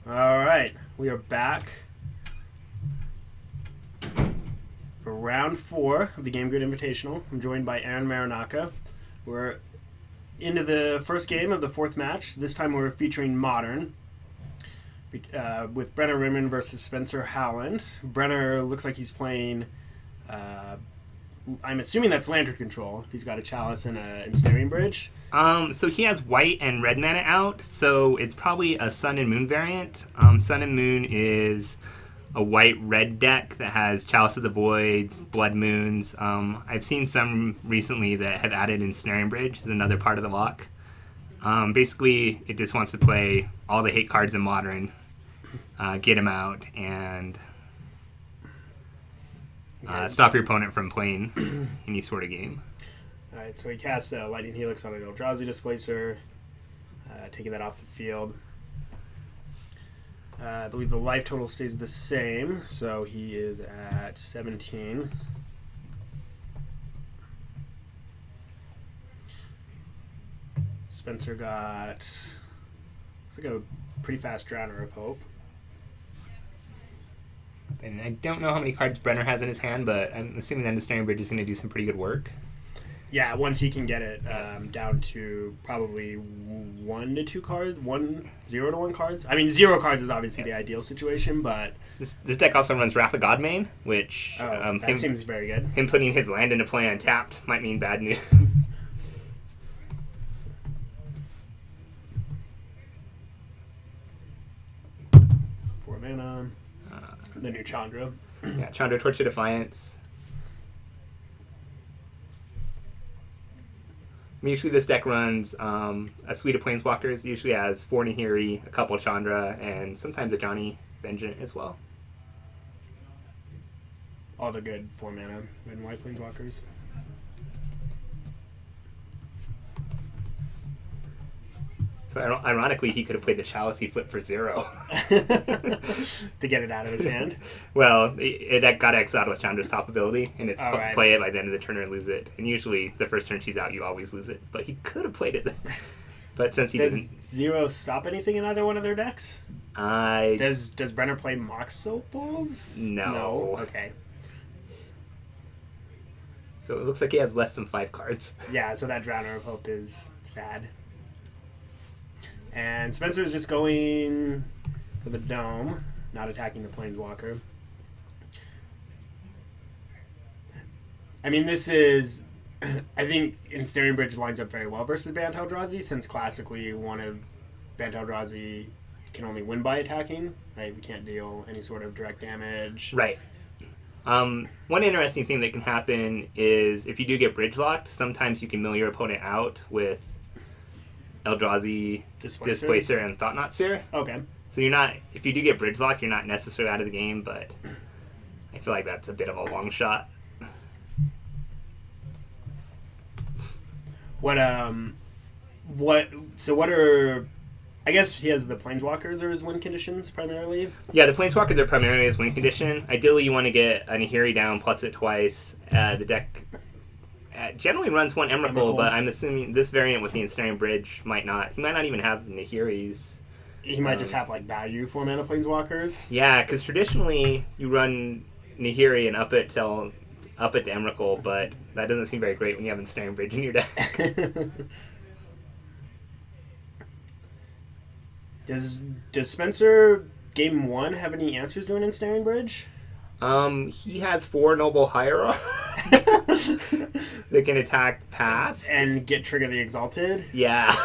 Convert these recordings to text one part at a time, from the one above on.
All right, we are back for round 4 of the Game Grid Invitational. I'm joined by Aaron Marinaka. We're into the first game of the 4th match. This time we're featuring Modern with Brenner Rimmen versus Spencer Howland. Brenner looks like he's playing, I'm assuming that's Lantern Control. He's got a Chalice and a Ensnaring Bridge. So he has white and red mana out, so it's probably a Sun and Moon variant. Sun and Moon is a white-red deck that has Chalice of the Voids, Blood Moons. I've seen some recently that have added Ensnaring Bridge as another part of the lock. Basically, it just wants to play all the hate cards in Modern, get them out, and stop your opponent from playing any sort of game. Alright, so he casts Lightning Helix on an Eldrazi Displacer, taking that off the field. I believe the life total stays the same, so he is at 17. Spencer got, looks like a pretty fast Drowner of Hope. And I don't know how many cards Brenner has in his hand, but I'm assuming that Ensnaring Bridge is going to do some pretty good work. Yeah, once he can get it down to probably 1 to 2 cards, 0 to 1 cards. I mean, 0 cards is obviously the ideal situation, but This deck also runs Wrath of Godmane, which that seems very good. him putting his land into play untapped might mean bad news. 4 mana. The new Chandra. Yeah, Chandra, Torch of Defiance. Usually this deck runs a suite of Planeswalkers. Usually has 4 Nahiri, a couple Chandra, and sometimes a Johnny Vengeance as well. All the good 4 mana red and white Planeswalkers. So ironically, he could have played the Chalice he flipped for 0. To get it out of his hand. Well, that got exiled with Chandra's top ability, and it's right. play it by the end of the turn or lose it. And usually the first turn she's out, you always lose it. But he could have played it. But since he Does didn't... 0 stop anything in either one of their decks? Does Brenner play Mox Opals? No. Okay. So it looks like he has less than 5 cards. Yeah, so that Drowner of Hope is sad. And Spencer's just going for the Dome, not attacking the Planeswalker. I mean, this is... I think Ensnaring Bridge lines up very well versus Bant Eldrazi, since classically one of Bant Eldrazi can only win by attacking. Right? We can't deal any sort of direct damage. Right. One interesting thing that can happen is if you do get bridge locked, sometimes you can mill your opponent out with Eldrazi, Displacer, and Thought-Knot Seer. Okay. So you're not, if you do get bridge locked, you're not necessarily out of the game, but I feel like that's a bit of a long shot. What are... I guess he has the Planeswalkers are his win conditions, primarily. Yeah, the Planeswalkers are primarily his win condition. Ideally, you want to get a Nahiri down, plus it twice. The deck generally runs 1 Emrakul, but I'm assuming this variant with the Ensnaring Bridge might not. He might not even have Nahiris. He might just have, value 4 mana Planeswalkers. Yeah, because traditionally, you run Nahiri and up it to Emrakul, but that doesn't seem very great when you have Ensnaring Bridge in your deck. Does Spencer game 1 have any answers to an Ensnaring Bridge? He has 4 Noble Hierarch that can attack pass and get Trigger the Exalted. Yeah.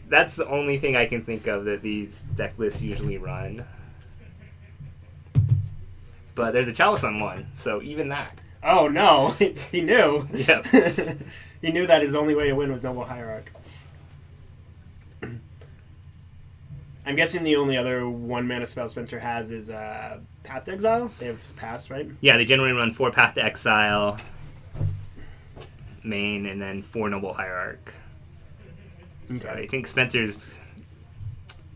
That's the only thing I can think of that these deck lists usually run. But there's a Chalice on 1, so even that. Oh no, he knew. Yep. He knew that his only way to win was Noble Hierarch. I'm guessing the only other 1 mana spell Spencer has is Path to Exile. They have paths, right? Yeah, they generally run 4 Path to Exile main, and then 4 Noble Hierarch. Okay. So I think Spencer's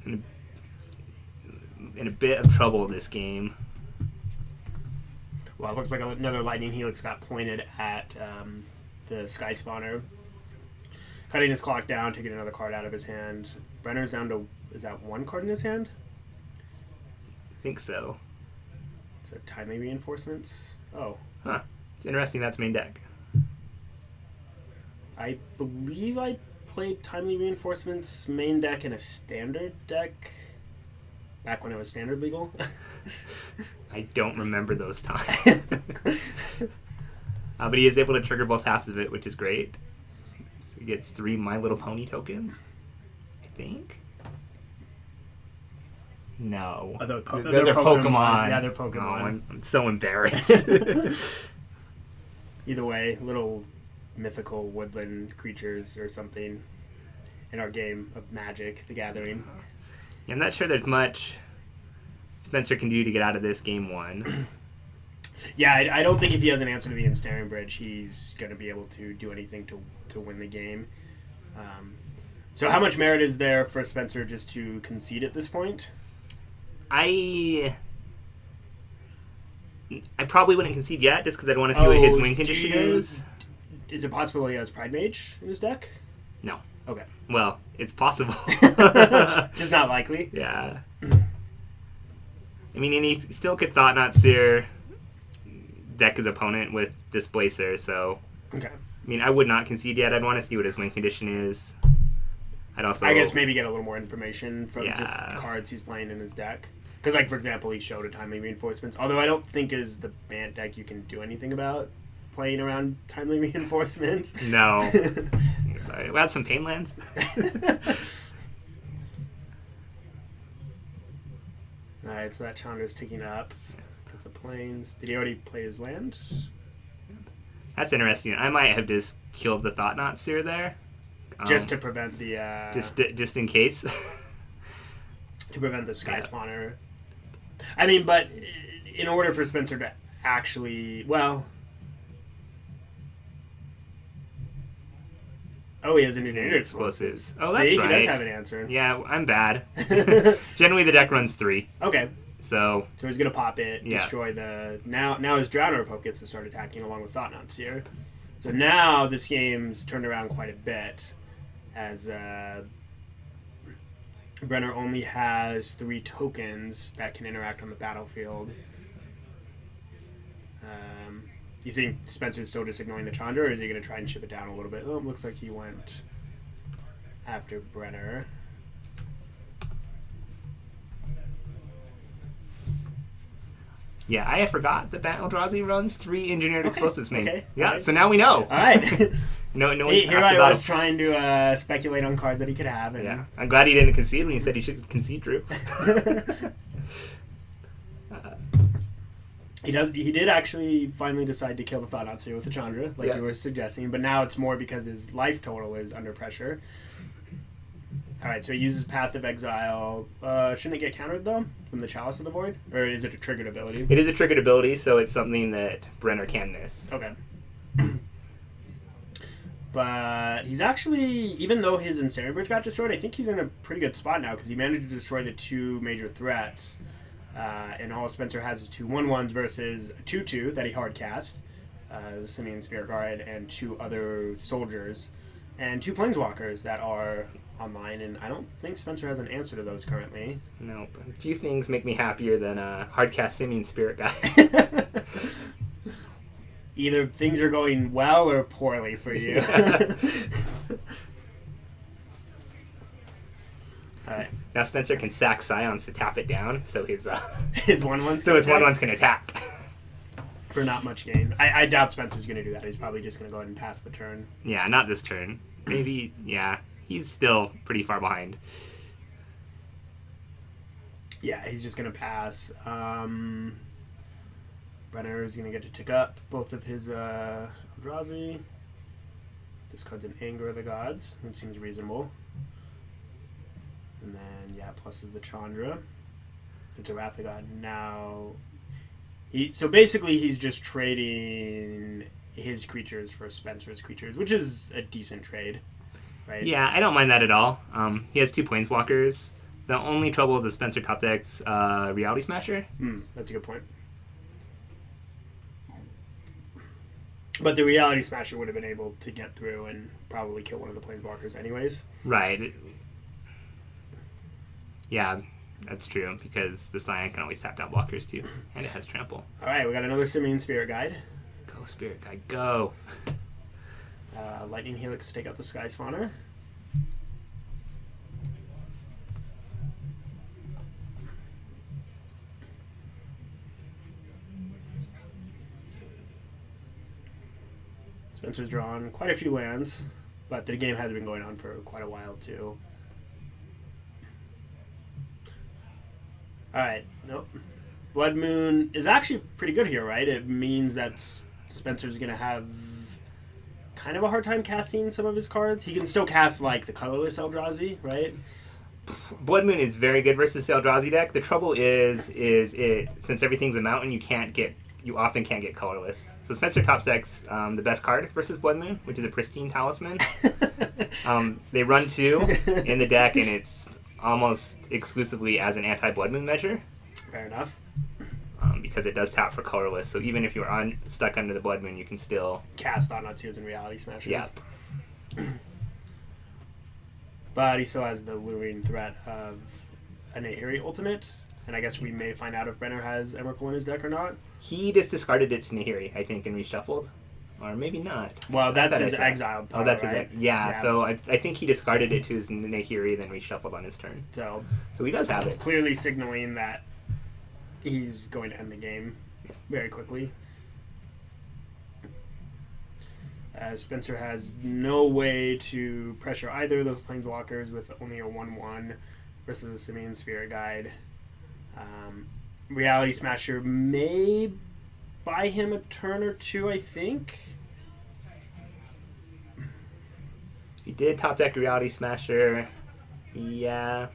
in a bit of trouble this game. Well, it looks like another Lightning Helix got pointed at the Sky Spawner. Cutting his clock down, taking another card out of his hand. Brenner's down to Is that one card in his hand? I think so. So timely reinforcements. Oh, Huh. It's interesting. That's main deck. I believe I played timely reinforcements main deck in a standard deck back when it was standard legal. I don't remember those times. But he is able to trigger both halves of it, which is great. So he gets 3 My Little Pony tokens, I think. No. Oh, those are Pokemon. Yeah, they're Pokemon. Oh, I'm so embarrassed. Either way, little mythical woodland creatures or something in our game of Magic: The Gathering. Yeah, I'm not sure there's much Spencer can do to get out of this game 1. Yeah, I don't think if he has an answer to the Ensnaring Bridge, he's going to be able to do anything to win the game. So how much merit is there for Spencer just to concede at this point? I probably wouldn't concede yet, just because I'd want to see what his win condition is. Is it possible he has Pride Mage in his deck? No. Okay. Well, it's possible. Just not likely. Yeah. I mean, and he still could Thought-Knot Seer deck his opponent with Displacer, so... Okay. I mean, I would not concede yet. I'd want to see what his win condition is. I'd also... I guess maybe get a little more information from Yeah. just cards he's playing in his deck. Because, like, for example, he showed a timely reinforcements. Although I don't think is the Bant deck you can do anything about playing around timely reinforcements. No. We have some pain lands. Alright, so that Chandra's ticking up. Gets a plains. Did he already play his land? That's interesting. I might have just killed the Thought-Knot Seer there. Just to prevent the... Just in case. to prevent the Sky Yeah. Spawner. I mean, but in order for Spencer to actually... Well... Oh, he has engineered explosives. Oh, that's See, right. he does have an answer. Yeah, I'm bad. Generally, the deck runs 3. Okay. So he's going to pop it, Yeah. destroy the... Now his Drowner Poke gets to start attacking along with Thought-Knots here. So now this game's turned around quite a bit as Brenner only has 3 tokens that can interact on the battlefield. You think Spencer's still just ignoring the Chandra, or is he going to try and chip it down a little bit? Oh, it looks like he went after Brenner. yeah, I forgot that Eldrazi runs 3 engineered explosives main. Okay. Yeah, Alright. so now we know. All right. No one's Here half the I was battle. trying to speculate on cards that he could have. And Yeah, I'm glad he didn't concede when he said he should concede, Drew. He did actually finally decide to kill the Thought-Knot Seer with the Chandra, like Yeah. you were suggesting, but now it's more because his life total is under pressure. Alright, so he uses Path of Exile. Shouldn't it get countered, though, from the Chalice of the Void? Or is it a triggered ability? It is a triggered ability, so it's something that Brenner can miss. Okay. But he's actually, even though his Ensnaring Bridge got destroyed, I think he's in a pretty good spot now, because he managed to destroy the 2 major threats. And all Spencer has is 2 1/1s versus a 2/2 that he hard cast, the Simian Spirit Guard, and 2 other soldiers, and 2 planeswalkers that are online. And I don't think Spencer has an answer to those currently. Nope. A few things make me happier than a hardcast Simian Spirit guy. Either things are going well or poorly for you. Alright. Now Spencer can sack Scions to tap it down, so his 1/1s. so his 1/1s can attack. For not much gain. I doubt Spencer's going to do that. He's probably just going to go ahead and pass the turn. Yeah, not this turn. Maybe, yeah. He's still pretty far behind. Yeah, he's just going to pass. Brenner is going to get to tick up both of his Eldrazi. Discards an Anger of the Gods. That seems reasonable. And then, yeah, pluses the Chandra. It's a Wrath of God. Now, so basically he's just trading his creatures for Spencer's creatures, which is a decent trade, right? Yeah, I don't mind that at all. He has 2 Planeswalkers. The only trouble is the Spencer top deck's Reality Smasher. That's a good point. But the Reality Smasher would have been able to get through and probably kill one of the Planeswalkers anyways. Right. Yeah, that's true, because the Scion can always tap down blockers too, and it has trample. All right, we got another Simian Spirit Guide. Go, Spirit Guide, go! Lightning Helix to take out the Sky Spawner. Spencer's drawn quite a few lands, but the game has been going on for quite a while too. Alright, nope. Blood Moon is actually pretty good here, right? It means that Spencer's going to have kind of a hard time casting some of his cards. He can still cast, like, the colorless Eldrazi, right? Blood Moon is very good versus the Eldrazi deck. The trouble is it since everything's a mountain, you often can't get colorless. So Spencer top decks the best card versus Blood Moon, which is a Pristine Talisman. They run 2 in the deck, and it's almost exclusively as an anti-Blood Moon measure. Fair enough. Because it does tap for colorless, so even if you're stuck under the Blood Moon, you can still cast on Utzios and Reality Smashers. Yep. But he still has the luring threat of a Nahiri ultimate, and I guess we may find out if Brenner has Emrakul in his deck or not. He just discarded it to Nahiri, I think, and reshuffled. Or maybe not. Well, that's his exiled power, that's right? Yeah, so I think he discarded it to his Nahiri, then reshuffled on his turn. So he does have it. Clearly signaling that he's going to end the game very quickly. As Spencer has no way to pressure either of those Planeswalkers with only a 1/1 versus the Simian Spirit Guide. Reality Smasher may buy him a turn or two, I think. He did top deck Reality Smasher. Yeah.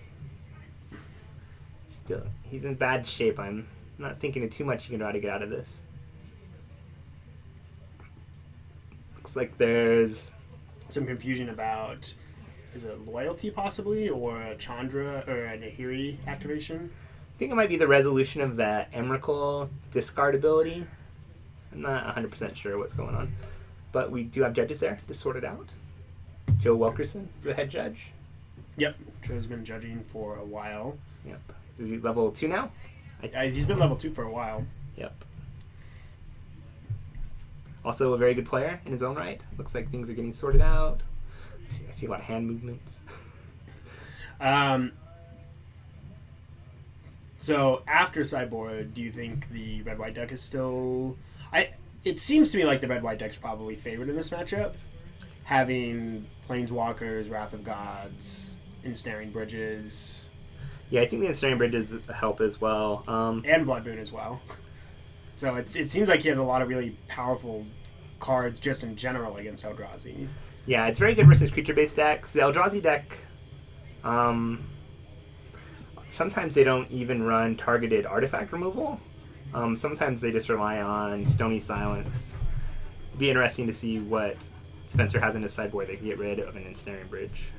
Still, he's in bad shape. I'm not thinking of too much you can try to get out of this. Looks like there's some confusion about, is it Loyalty possibly, or a Chandra or a Nahiri activation? I think it might be the resolution of that Emrakul discard ability. I'm not 100% sure what's going on. But we do have judges there to sort it out. Joe Wilkerson is the head judge. Yep. Joe's been judging for a while. Yep. Is he level 2 now? He's been level 2 for a while. Yep. Also a very good player in his own right. Looks like things are getting sorted out. I see a lot of hand movements. So after sideboard, do you think the red-white deck is still... It seems to me like the red-white deck's probably favored in this matchup. Having Planeswalkers, Wrath of Gods, Ensnaring Bridges... Yeah, I think the Ensnaring Bridges help as well. And Blood Moon as well. So it seems like he has a lot of really powerful cards just in general against Eldrazi. Yeah, it's very good versus creature-based decks. The Eldrazi deck... sometimes they don't even run targeted artifact removal. Sometimes they just rely on Stony Silence. It'd be interesting to see what Spencer has in his sideboard that can get rid of an Ensnaring Bridge.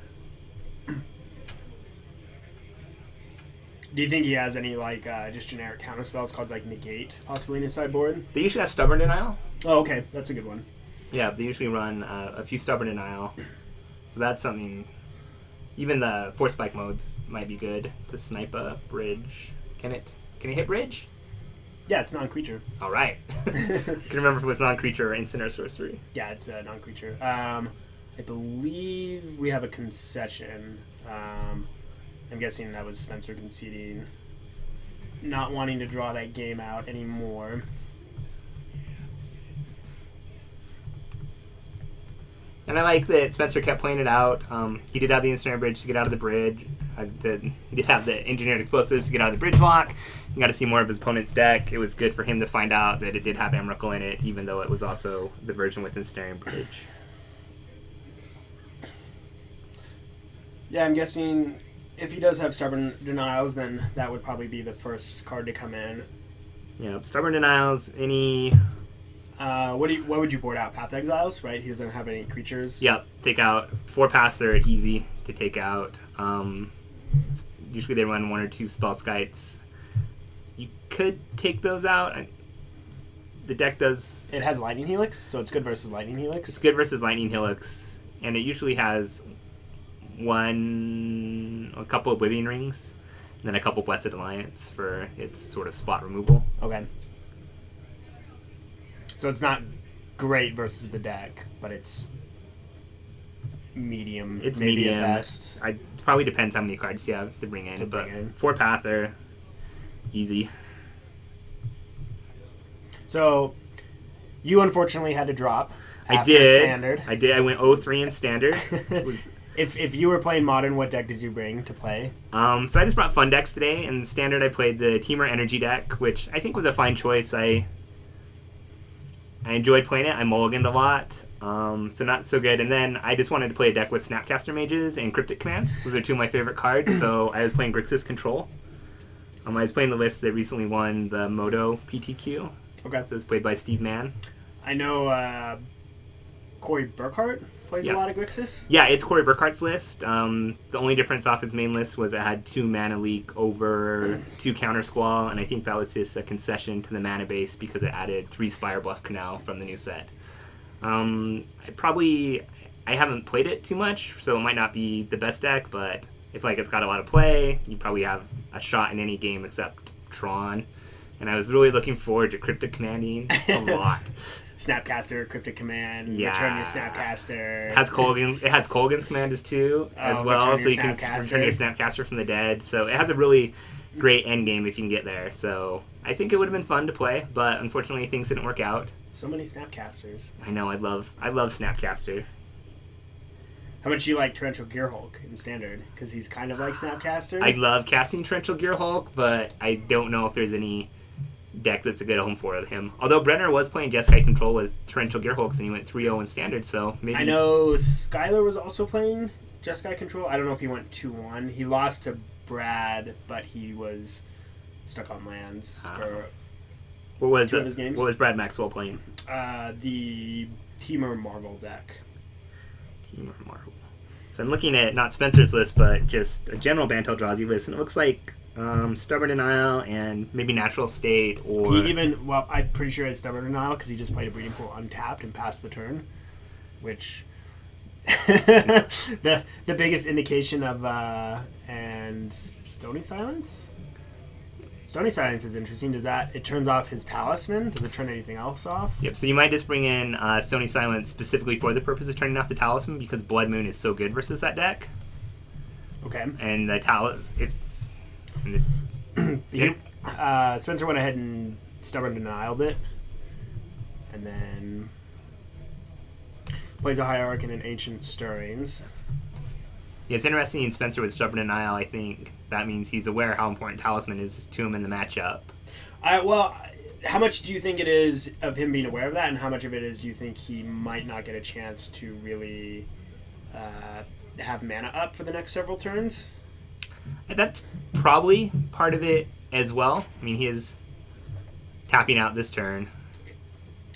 Do you think he has any just generic counter spells called Negate possibly in his sideboard? They usually have Stubborn Denial. Oh, okay. That's a good one. Yeah, they usually run a few Stubborn Denial. So that's something... Even the Force Spike modes might be good to snipe a bridge. Can it hit bridge? Yeah, it's non-creature. All right. I can remember if it was non-creature or instant or sorcery. Yeah, it's non-creature. I believe we have a concession. I'm guessing that was Spencer conceding, not wanting to draw that game out anymore. And I like that Spencer kept playing it out. He did have the Ensnaring Bridge to get out of the bridge. He did have the Engineered Explosives to get out of the bridge block. He got to see more of his opponent's deck. It was good for him to find out that it did have Emrakul in it, even though it was also the version with Ensnaring Bridge. Yeah, I'm guessing if he does have Stubborn Denials, then that would probably be the first card to come in. Yeah, Stubborn Denials, any... What would you board out? Path Exiles, right? He doesn't have any creatures. Yep, take out 4 paths are easy to take out. Usually they run 1 or 2 spell skites. You could take those out. The deck does... It has Lightning Helix, so it's good versus Lightning Helix. It's good versus Lightning Helix, and it usually has a couple Oblivion Rings And then a couple Blessed Alliance for its sort of spot removal. Okay. So it's not great versus the deck, but it's medium. It's maybe medium. At best. It probably depends how many cards you have to bring in. But 4 path are easy. So you unfortunately had to drop. I did. Standard. I did. I went 0-3 in standard. If you were playing Modern, what deck did you bring to play? So I just brought fun decks today. In standard, I played the Teamer Energy deck, which I think was a fine choice. I enjoyed playing it. I mulliganed a lot, so not so good. And then I just wanted to play a deck with Snapcaster Mages and Cryptic Commands. Those are 2 of my favorite cards. So I was playing Grixis Control. I was playing the list that recently won the Moto PTQ. Okay. So it was played by Steve Mann. I know Corey Burkhart plays a lot of Grixis. Yeah, it's Corey Burkhart's list. The only difference off his main list was it had 2 mana leak over 2 counter squall, and I think that was just a concession to the mana base because it added 3 Spire Bluff Canal from the new set. I haven't played it too much, so it might not be the best deck, but if it's got a lot of play, you probably have a shot in any game except Tron. And I was really looking forward to Cryptic Commanding a lot. Snapcaster, Cryptic Command, yeah. Return your Snapcaster. It has Colgan's Commanders too, as well, so you can return your Snapcaster from the dead. So it has a really great end game if you can get there. So I think it would have been fun to play, but unfortunately things didn't work out. So many Snapcasters. I know, I love Snapcaster. How much do you like Torrential Gearhulk in Standard? Because he's kind of like Snapcaster. I love casting Torrential Gearhulk, but I don't know if there's any deck that's a good home for him. Although Brenner was playing Jeskai Control with Torrential Gearhulks and he went 3-0 in Standard, so maybe... I know Skylar was also playing Jeskai Control. I don't know if he went 2-1. He lost to Brad, but he was stuck on lands for what was 2 of his games. What was Brad Maxwell playing? The Teamer Marvel deck. Teamer Marvel. So I'm looking at not Spencer's list, but just a general Bantel Drazi list, and it looks like Stubborn Denial and maybe Natural State, or I'm pretty sure it's Stubborn Denial because he just played a Breeding Pool untapped and passed the turn, which the biggest indication of and Stony Silence. Stony Silence is interesting. It turns off his Talisman? Does it turn anything else off? Yep. So you might just bring in Stony Silence specifically for the purpose of turning off the Talisman because Blood Moon is so good versus that deck. Okay. And the Spencer went ahead and Stubborn Denialed it, and then plays a Hierarch and an Ancient Stirrings. Yeah, it's interesting in Spencer with Stubborn Denial. I think that means he's aware how important Talisman is to him in the matchup. How much do you think it is of him being aware of that, and how much of it is do you think he might not get a chance to really have mana up for the next several turns? That's probably part of it as well. I mean, he is tapping out this turn.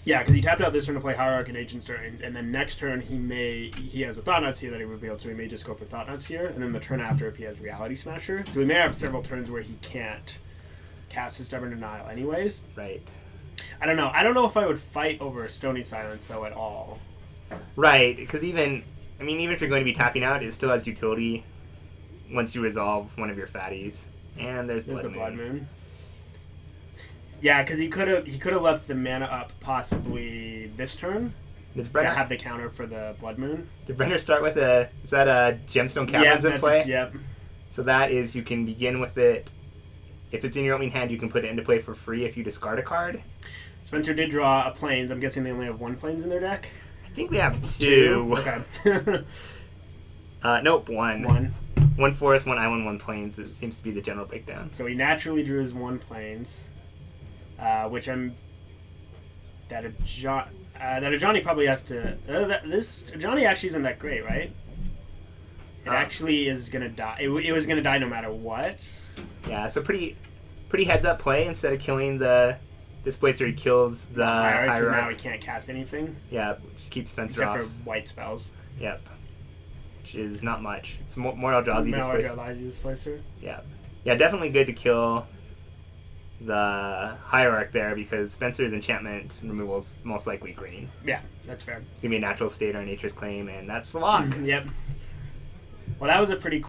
Yeah, because he tapped out this turn to play Hierarch and Ancient Stirrings, and then next turn he has a Thought-Knot Seer that he revealed, so he may just go for Thought-Knot Seer, and then the turn after if he has Reality Smasher. So we may have several turns where he can't cast his Stubborn Denial anyways. Right. I don't know. I don't know if I would fight over a Stony Silence, though, at all. Right, because even if you're going to be tapping out, it still has utility once you resolve one of your fatties. And there's Blood Moon. Yeah, because he could have left the mana up possibly this turn to have the counter for the Blood Moon. Did Brenner start with is that a Gemstone Caverns in play? Yep. So that is, you can begin with it. If it's in your opening hand, you can put it into play for free if you discard a card. Spencer did draw a Plains. I'm guessing they only have 1 Plains in their deck? I think we have 2. Okay. Nope, 1. 1 Forest, 1 Island, 1 Plains. It seems to be the general breakdown. So he naturally drew his 1 Plains, which that Ajani probably has to... this Ajani actually isn't that great, right? It actually is going to die. It was going to die no matter what. Yeah, so pretty heads up play. Instead of killing the Displacer, he kills the Hierarch. Because now he can't cast anything. Yeah, which keeps Spencer off. Except for white spells. Yep. Which is not much. It's more Eldrazi Displacer. Yeah. Yeah, definitely good to kill the Hierarch there because Spencer's enchantment removal is most likely green. Yeah, that's fair. It's going to be a Natural State or a Nature's Claim, and that's the lock. Yep. Well, that was a pretty